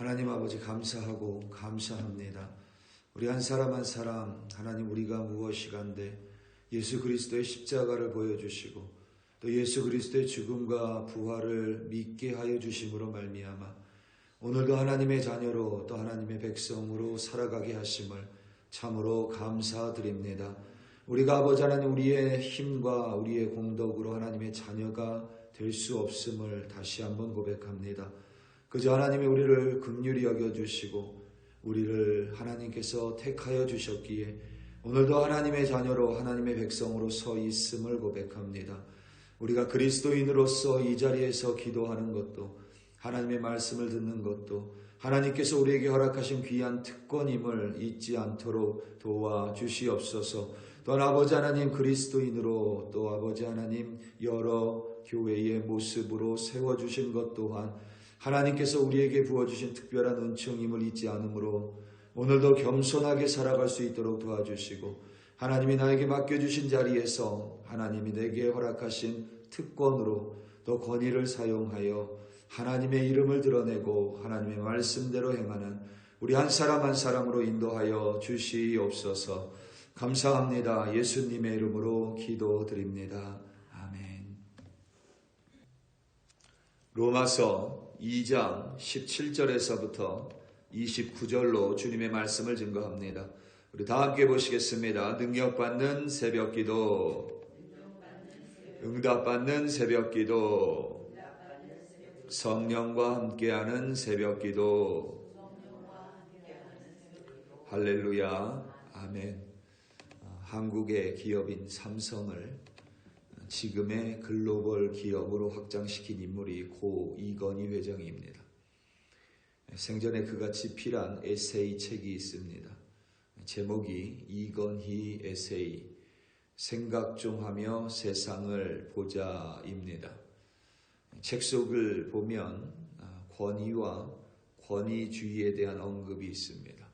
하나님 아버지 감사하고 감사합니다. 우리 한 사람 한 사람 하나님 우리가 무엇이간데 예수 그리스도의 십자가를 보여주시고 또 예수 그리스도의 죽음과 부활을 믿게 하여 주심으로 말미암아 오늘도 하나님의 자녀로 또 하나님의 백성으로 살아가게 하심을 참으로 감사드립니다. 우리가 아버지 하나님 우리의 힘과 우리의 공덕으로 하나님의 자녀가 될 수 없음을 다시 한번 고백합니다. 그저 하나님이 우리를 긍휼히 여겨주시고 우리를 하나님께서 택하여 주셨기에 오늘도 하나님의 자녀로 하나님의 백성으로 서 있음을 고백합니다. 우리가 그리스도인으로서 이 자리에서 기도하는 것도 하나님의 말씀을 듣는 것도 하나님께서 우리에게 허락하신 귀한 특권임을 잊지 않도록 도와주시옵소서. 또한 아버지 하나님 그리스도인으로 또 아버지 하나님 여러 교회의 모습으로 세워주신 것 또한 하나님께서 우리에게 부어주신 특별한 은총임을 잊지 않으므로 오늘도 겸손하게 살아갈 수 있도록 도와주시고 하나님이 나에게 맡겨주신 자리에서 하나님이 내게 허락하신 특권으로 또 권위를 사용하여 하나님의 이름을 드러내고 하나님의 말씀대로 행하는 우리 한 사람 한 사람으로 인도하여 주시옵소서. 감사합니다. 예수님의 이름으로 기도드립니다. 아멘. 로마서 2장 17절에서부터 29절로 주님의 말씀을 증거합니다. 우리 다 함께 보시겠습니다. 능력받는 새벽기도, 응답받는 새벽기도, 성령과 함께하는 새벽기도. 할렐루야. 아멘. 한국의 기업인 삼성을 지금의 글로벌 기업으로 확장시킨 인물이 고 이건희 회장입니다. 생전에 그가 집필한 에세이 책이 있습니다. 제목이 이건희 에세이, 생각 좀 하며 세상을 보자입니다. 책 속을 보면 권위와 권위주의에 대한 언급이 있습니다.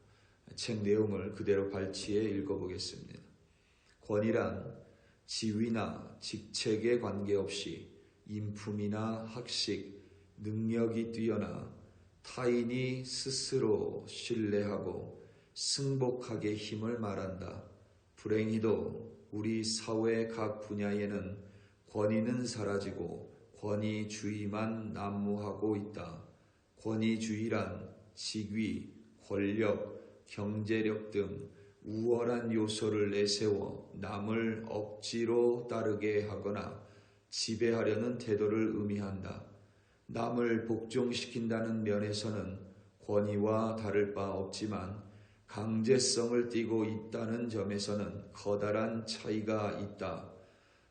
책 내용을 그대로 발췌해 읽어보겠습니다. 권위란 지위나 직책에 관계없이 인품이나 학식, 능력이 뛰어나 타인이 스스로 신뢰하고 승복하게 힘을 말한다. 불행히도 우리 사회 각 분야에는 권위는 사라지고 권위주의만 난무하고 있다. 권위주의란 직위, 권력, 경제력 등 우월한 요소를 내세워 남을 억지로 따르게 하거나 지배하려는 태도를 의미한다. 남을 복종시킨다는 면에서는 권위와 다를 바 없지만 강제성을 띠고 있다는 점에서는 커다란 차이가 있다.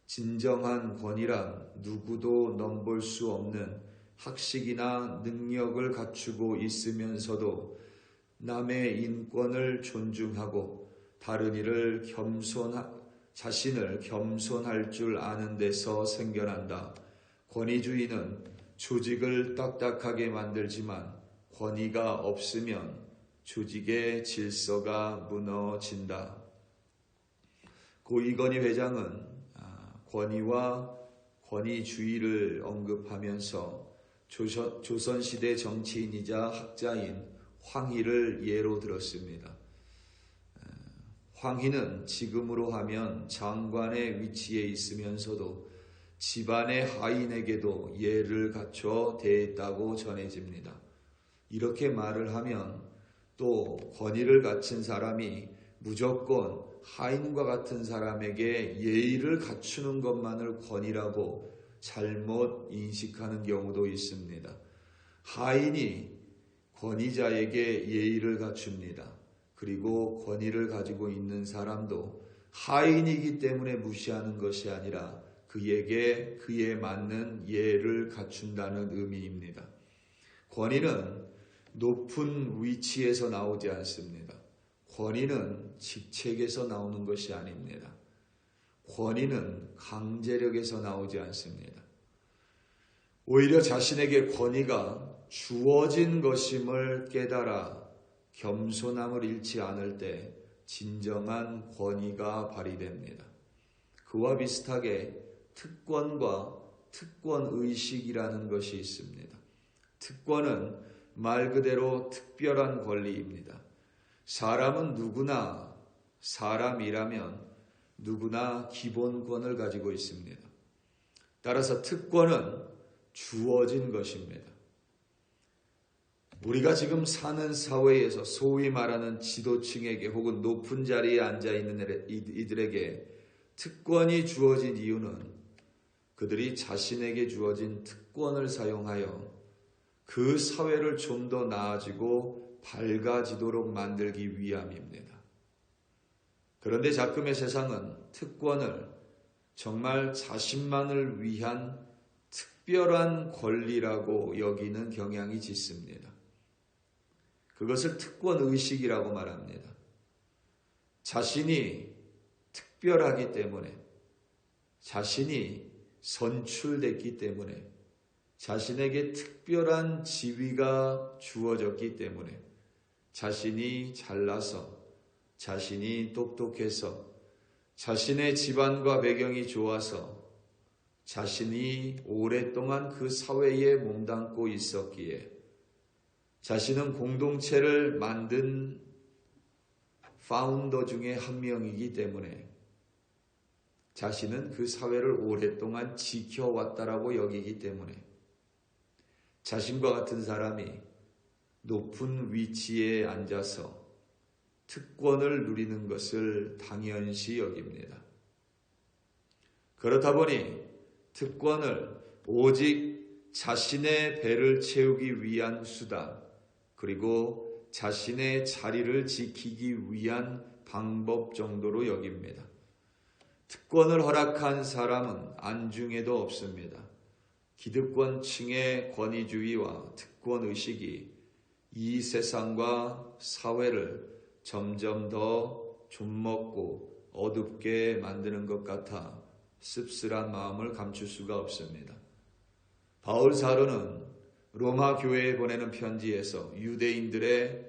진정한 권위란 누구도 넘볼 수 없는 학식이나 능력을 갖추고 있으면서도 남의 인권을 존중하고 다른 이를 자신을 겸손할 줄 아는 데서 생겨난다. 권위주의는 조직을 딱딱하게 만들지만 권위가 없으면 조직의 질서가 무너진다. 고 이건희 회장은 권위와 권위주의를 언급하면서 조선시대 정치인이자 학자인 황희를 예로 들었습니다. 황희는 지금으로 하면 장관의 위치에 있으면서도 집안의 하인에게도 예를 갖춰 대했다고 전해집니다. 이렇게 말을 하면 또 권위를 갖춘 사람이 무조건 하인과 같은 사람에게 예의를 갖추는 것만을 권위라고 잘못 인식하는 경우도 있습니다. 하인이 권위자에게 예의를 갖춥니다. 그리고 권위를 가지고 있는 사람도 하인이기 때문에 무시하는 것이 아니라 그에게 그에 맞는 예를 갖춘다는 의미입니다. 권위는 높은 위치에서 나오지 않습니다. 권위는 직책에서 나오는 것이 아닙니다. 권위는 강제력에서 나오지 않습니다. 오히려 자신에게 권위가 주어진 것임을 깨달아 겸손함을 잃지 않을 때 진정한 권위가 발휘됩니다. 그와 비슷하게 특권과 특권의식이라는 것이 있습니다. 특권은 말 그대로 특별한 권리입니다. 사람은 누구나 사람이라면 누구나 기본권을 가지고 있습니다. 따라서 특권은 주어진 것입니다. 우리가 지금 사는 사회에서 소위 말하는 지도층에게 혹은 높은 자리에 앉아 있는 이들에게 특권이 주어진 이유는 그들이 자신에게 주어진 특권을 사용하여 그 사회를 좀 더 나아지고 밝아지도록 만들기 위함입니다. 그런데 자금의 세상은 특권을 정말 자신만을 위한 특별한 권리라고 여기는 경향이 짙습니다. 그것을 특권의식이라고 말합니다. 자신이 특별하기 때문에, 자신이 선출됐기 때문에, 자신에게 특별한 지위가 주어졌기 때문에, 자신이 잘나서, 자신이 똑똑해서, 자신의 집안과 배경이 좋아서, 자신이 오랫동안 그 사회에 몸담고 있었기에, 자신은 공동체를 만든 파운더 중에 한 명이기 때문에 자신은 그 사회를 오랫동안 지켜왔다라고 여기기 때문에 자신과 같은 사람이 높은 위치에 앉아서 특권을 누리는 것을 당연시 여깁니다. 그렇다 보니 특권을 오직 자신의 배를 채우기 위한 수단, 그리고 자신의 자리를 지키기 위한 방법 정도로 여깁니다. 특권을 허락한 사람은 안중에도 없습니다. 기득권층의 권위주의와 특권의식이 이 세상과 사회를 점점 더 좀먹고 어둡게 만드는 것 같아 씁쓸한 마음을 감출 수가 없습니다. 바울 사도는 로마 교회에 보내는 편지에서 유대인들의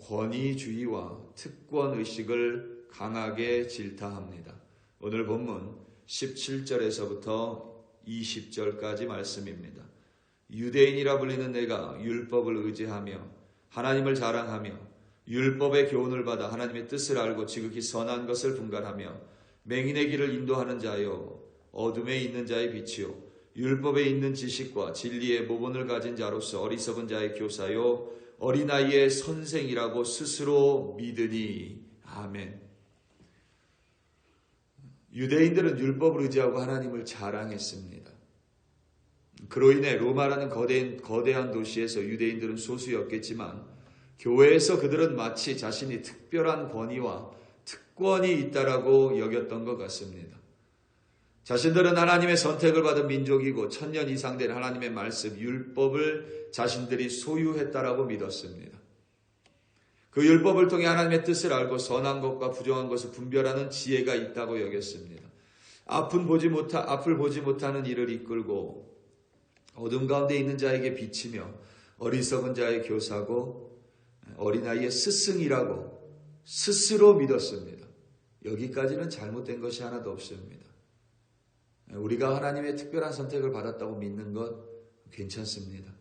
권위주의와 특권의식을 강하게 질타합니다. 오늘 본문 17절에서부터 20절까지 말씀입니다. 유대인이라 불리는 내가 율법을 의지하며 하나님을 자랑하며 율법의 교훈을 받아 하나님의 뜻을 알고 지극히 선한 것을 분간하며 맹인의 길을 인도하는 자요 어둠에 있는 자의 빛이요 율법에 있는 지식과 진리의 모본을 가진 자로서 어리석은 자의 교사요 어린아이의 선생이라고 스스로 믿으니. 아멘. 유대인들은 율법을 의지하고 하나님을 자랑했습니다. 그로 인해 로마라는 거대한 도시에서 유대인들은 소수였겠지만 교회에서 그들은 마치 자신이 특별한 권위와 특권이 있다라고 여겼던 것 같습니다. 자신들은 하나님의 선택을 받은 민족이고 1000년 이상 된 하나님의 말씀, 율법을 자신들이 소유했다라고 믿었습니다. 그 율법을 통해 하나님의 뜻을 알고 선한 것과 부정한 것을 분별하는 지혜가 있다고 여겼습니다. 앞을 보지 못하는 이를 이끌고 어둠 가운데 있는 자에게 비치며 어리석은 자의 교사고 어린아이의 스승이라고 스스로 믿었습니다. 여기까지는 잘못된 것이 하나도 없습니다. 우리가 하나님의 특별한 선택을 받았다고 믿는 것 괜찮습니다.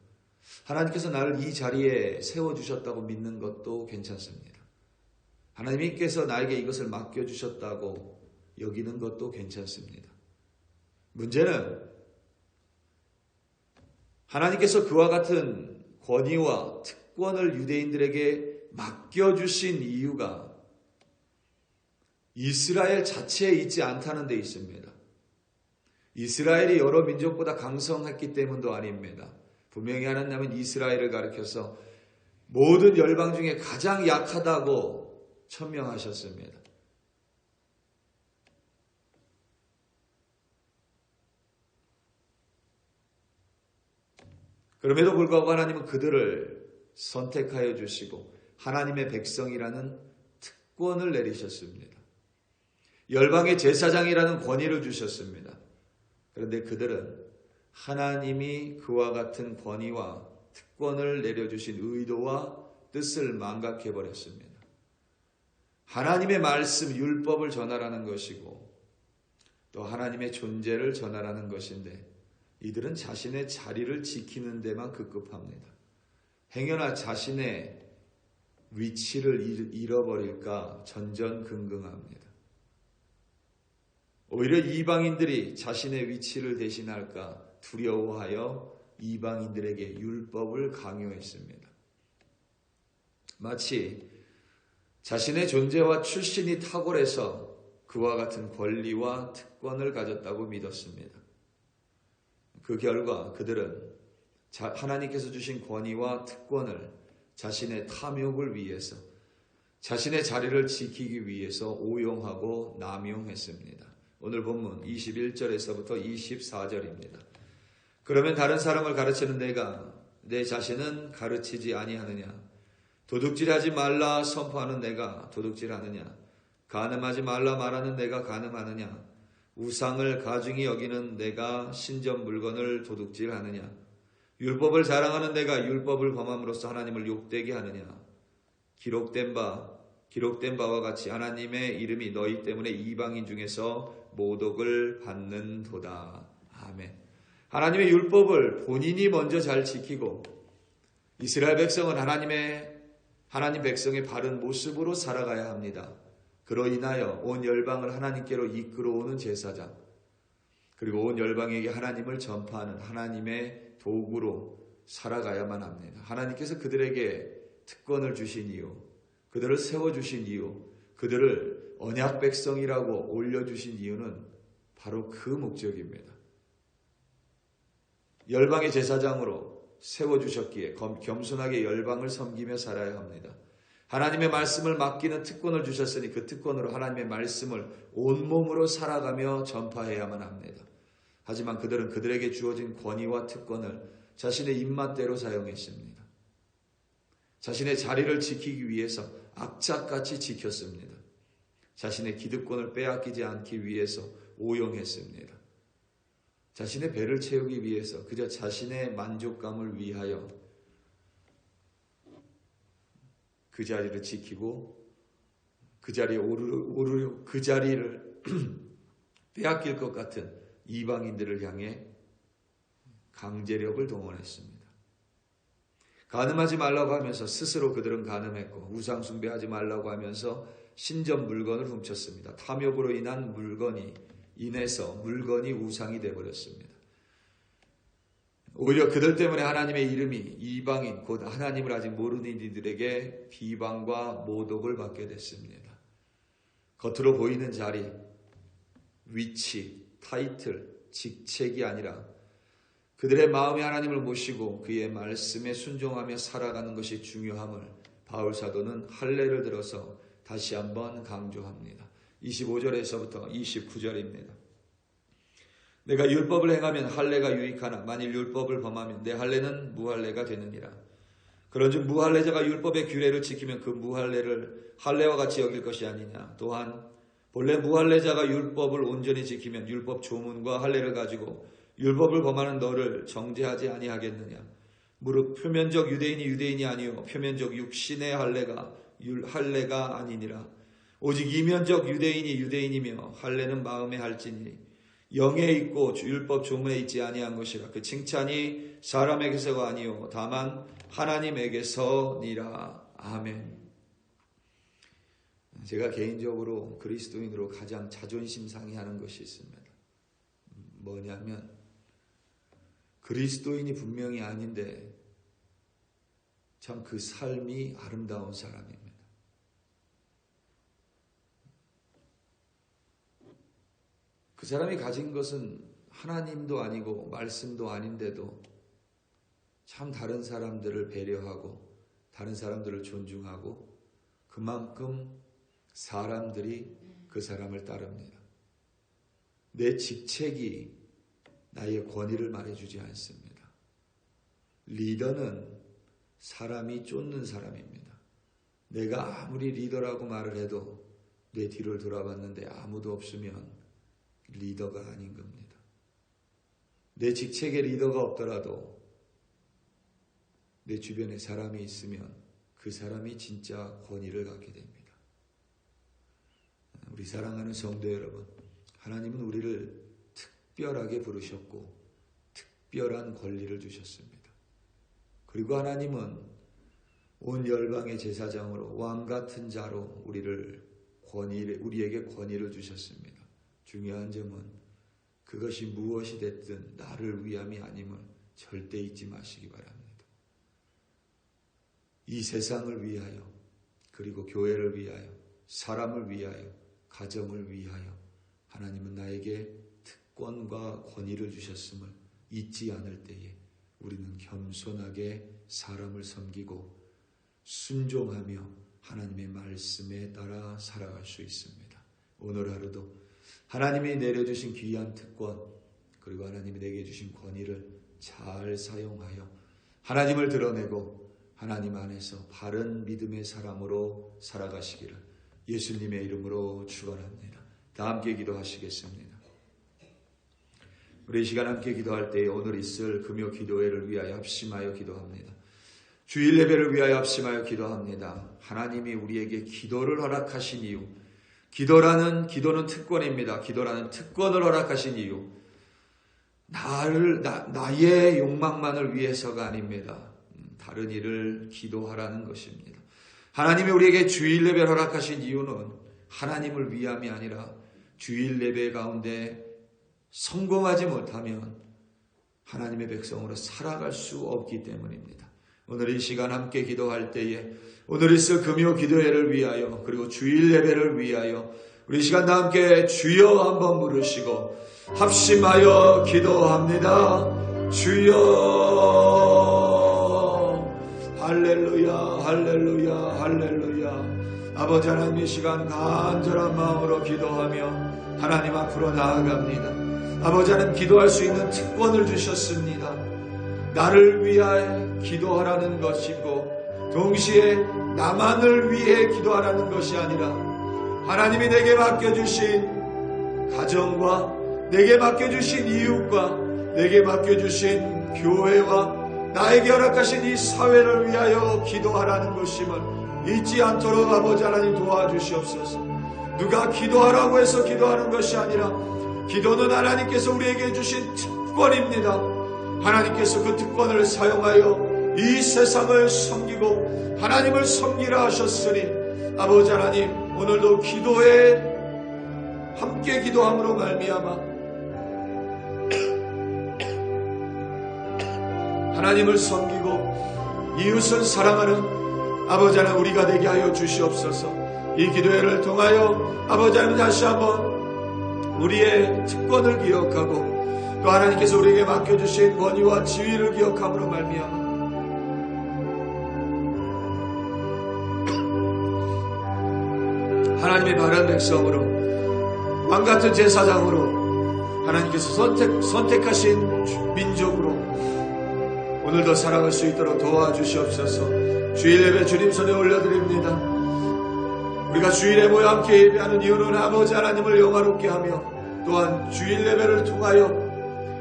하나님께서 나를 이 자리에 세워주셨다고 믿는 것도 괜찮습니다. 하나님께서 나에게 이것을 맡겨주셨다고 여기는 것도 괜찮습니다. 문제는 하나님께서 그와 같은 권위와 특권을 유대인들에게 맡겨주신 이유가 이스라엘 자체에 있지 않다는 데 있습니다. 이스라엘이 여러 민족보다 강성했기 때문도 아닙니다. 분명히 하나님은 이스라엘을 가리켜서 모든 열방 중에 가장 약하다고 천명하셨습니다. 그럼에도 불구하고 하나님은 그들을 선택하여 주시고 하나님의 백성이라는 특권을 내리셨습니다. 열방의 제사장이라는 권위를 주셨습니다. 그런데 그들은 하나님이 그와 같은 권위와 특권을 내려주신 의도와 뜻을 망각해버렸습니다. 하나님의 말씀, 율법을 전하라는 것이고 또 하나님의 존재를 전하라는 것인데 이들은 자신의 자리를 지키는 데만 급급합니다. 행여나 자신의 위치를 잃어버릴까 전전긍긍합니다. 오히려 이방인들이 자신의 위치를 대신할까 두려워하여 이방인들에게 율법을 강요했습니다. 마치 자신의 존재와 출신이 탁월해서 그와 같은 권리와 특권을 가졌다고 믿었습니다. 그 결과 그들은 하나님께서 주신 권위와 특권을 자신의 탐욕을 위해서, 자신의 자리를 지키기 위해서 오용하고 남용했습니다. 오늘 본문 21절에서부터 24절입니다. 그러면 다른 사람을 가르치는 내가 내 자신은 가르치지 아니하느냐? 도둑질하지 말라 선포하는 내가 도둑질하느냐? 간음하지 말라 말하는 내가 간음하느냐? 우상을 가중히 여기는 내가 신전 물건을 도둑질하느냐? 율법을 자랑하는 내가 율법을 범함으로써 하나님을 욕되게 하느냐? 기록된 바와 같이 하나님의 이름이 너희 때문에 이방인 중에서 모독을 받는도다. 아멘. 하나님의 율법을 본인이 먼저 잘 지키고 이스라엘 백성은 하나님 백성의 바른 모습으로 살아가야 합니다. 그로 인하여 온 열방을 하나님께로 이끌어오는 제사장, 그리고 온 열방에게 하나님을 전파하는 하나님의 도구로 살아가야만 합니다. 하나님께서 그들에게 특권을 주신 이유, 그들을 세워주신 이유, 그들을 언약 백성이라고 올려주신 이유는 바로 그 목적입니다. 열방의 제사장으로 세워주셨기에 겸손하게 열방을 섬기며 살아야 합니다. 하나님의 말씀을 맡기는 특권을 주셨으니 그 특권으로 하나님의 말씀을 온몸으로 살아가며 전파해야만 합니다. 하지만 그들은 그들에게 주어진 권위와 특권을 자신의 입맛대로 사용했습니다. 자신의 자리를 지키기 위해서 악착같이 지켰습니다. 자신의 기득권을 빼앗기지 않기 위해서 오용했습니다. 자신의 배를 채우기 위해서 그저 자신의 만족감을 위하여 그 자리를 지키고 그 자리에 오르려 그 자리를 빼앗길 것 같은 이방인들을 향해 강제력을 동원했습니다. 간음하지 말라고 하면서 스스로 그들은 간음했고 우상 숭배하지 말라고 하면서 신전 물건을 훔쳤습니다. 탐욕으로 인해서 물건이 우상이 되어버렸습니다. 오히려 그들 때문에 하나님의 이름이 이방인 곧 하나님을 아직 모르는 이들에게 비방과 모독을 받게 됐습니다. 겉으로 보이는 자리, 위치, 타이틀, 직책이 아니라 그들의 마음이 하나님을 모시고 그의 말씀에 순종하며 살아가는 것이 중요함을 바울 사도는 할례를 들어서 다시 한번 강조합니다. 25절에서부터 29절입니다. 내가 율법을 행하면 할례가 유익하나 만일 율법을 범하면 내 할례는 무할례가 되느니라. 그런즉 무할례자가 율법의 규례를 지키면 그 무할례를 할례와 같이 여길 것이 아니냐. 또한 본래 무할례자가 율법을 온전히 지키면 율법 조문과 할례를 가지고 율법을 범하는 너를 정죄하지 아니하겠느냐. 무릇 표면적 유대인이 아니요 표면적 육신의 할례가 아니니라. 오직 이면적 유대인이며 할례는 마음에 할지니 영에 있고 율법 조문에 있지 아니한 것이라. 그 칭찬이 사람에게서가 아니요 다만 하나님에게서니라. 아멘. 제가 개인적으로 그리스도인으로 가장 자존심 상해하는 것이 있습니다. 뭐냐면 그리스도인이 분명히 아닌데 참 그 삶이 아름다운 사람입니다. 그 사람이 가진 것은 하나님도 아니고 말씀도 아닌데도 참 다른 사람들을 배려하고 다른 사람들을 존중하고 그만큼 사람들이 그 사람을 따릅니다. 내 직책이 나의 권위를 말해주지 않습니다. 리더는 사람이 쫓는 사람입니다. 내가 아무리 리더라고 말을 해도 내 뒤를 돌아봤는데 아무도 없으면 리더가 아닌 겁니다. 내 직책에 리더가 없더라도 내 주변에 사람이 있으면 그 사람이 진짜 권위를 갖게 됩니다. 우리 사랑하는 성도 여러분, 하나님은 우리를 특별하게 부르셨고 특별한 권리를 주셨습니다. 그리고 하나님은 온 열방의 제사장으로 왕같은 자로 우리에게 권위를 주셨습니다. 중요한 점은 그것이 무엇이 됐든 나를 위함이 아님을 절대 잊지 마시기 바랍니다. 이 세상을 위하여, 그리고 교회를 위하여, 사람을 위하여, 가정을 위하여 하나님은 나에게 특권과 권위를 주셨음을 잊지 않을 때에 우리는 겸손하게 사람을 섬기고 순종하며 하나님의 말씀에 따라 살아갈 수 있습니다. 오늘 하루도 하나님이 내려주신 귀한 특권, 그리고 하나님이 내게 주신 권위를 잘 사용하여 하나님을 드러내고 하나님 안에서 바른 믿음의 사람으로 살아가시기를 예수님의 이름으로 축원합니다. 다 함께 기도하시겠습니다. 우리 이 시간 함께 기도할 때에 오늘 있을 금요 기도회를 위하여 합심하여 기도합니다. 주일 예배를 위하여 합심하여 기도합니다. 하나님이 우리에게 기도를 허락하신 이유, 기도는 특권입니다. 기도라는 특권을 허락하신 이유, 나의 욕망만을 위해서가 아닙니다. 다른 일을 기도하라는 것입니다. 하나님이 우리에게 주일 예배를 허락하신 이유는 하나님을 위함이 아니라 주일 예배 가운데 성공하지 못하면 하나님의 백성으로 살아갈 수 없기 때문입니다. 오늘 이 시간 함께 기도할 때에 오늘 있을 금요 기도회를 위하여, 그리고 주일 예배를 위하여 우리 이 시간 다 함께 주여 한번 부르시고 합심하여 기도합니다. 주여, 할렐루야, 할렐루야, 할렐루야. 아버지 하나님, 이 시간 간절한 마음으로 기도하며 하나님 앞으로 나아갑니다. 아버지 하나님, 기도할 수 있는 특권을 주셨습니다. 나를 위하여 기도하라는 것이고 동시에 나만을 위해 기도하라는 것이 아니라 하나님이 내게 맡겨주신 가정과 내게 맡겨주신 이웃과 내게 맡겨주신 교회와 나에게 허락하신 이 사회를 위하여 기도하라는 것임을 잊지 않도록 아버지 하나님 도와주시옵소서. 누가 기도하라고 해서 기도하는 것이 아니라 기도는 하나님께서 우리에게 주신 특권입니다. 하나님께서 그 특권을 사용하여 이 세상을 섬기고 하나님을 섬기라 하셨으니 아버지 하나님, 오늘도 기도에 함께 기도함으로 말미암아 하나님을 섬기고 이웃을 사랑하는 아버지 하나님 우리가 되게 하여 주시옵소서. 이 기도회를 통하여 아버지 하나님 다시 한번 우리의 특권을 기억하고 또 하나님께서 우리에게 맡겨주신 권위와 지위를 기억함으로 말미암아 하나님의 바른 백성으로, 왕같은 제사장으로 하나님께서 선택하신 민족으로 오늘도 살아갈 수 있도록 도와주시옵소서. 주일 예배 주님 손에 올려드립니다. 우리가 주일에 모여 함께 예배하는 이유는 아버지 하나님을 영화롭게 하며 또한 주일 예배를 통하여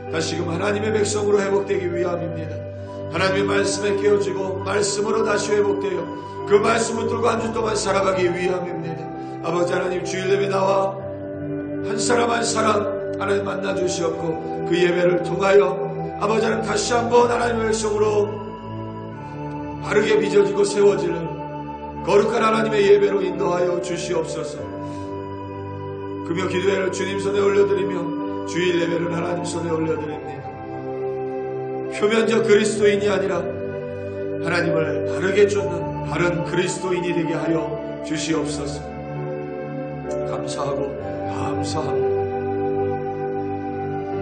다시금 하나님의 백성으로 회복되기 위함입니다. 하나님의 말씀에 깨어지고 말씀으로 다시 회복되어 그 말씀을 들고 한 주 동안 살아가기 위함입니다. 아버지 하나님, 주일 예배 나와 한 사람 한 사람 하나님 만나 주시옵고 그 예배를 통하여 아버지 하나님 다시 한번 하나님의 백성으로 바르게 빚어지고 세워지는 거룩한 하나님의 예배로 인도하여 주시옵소서. 금요 기도회를 주님 손에 올려드리며 주일 예배를 하나님 손에 올려드립니다. 표면적 그리스도인이 아니라 하나님을 바르게 쫓는 바른 그리스도인이 되게 하여 주시옵소서. 감사하고 감사합니다.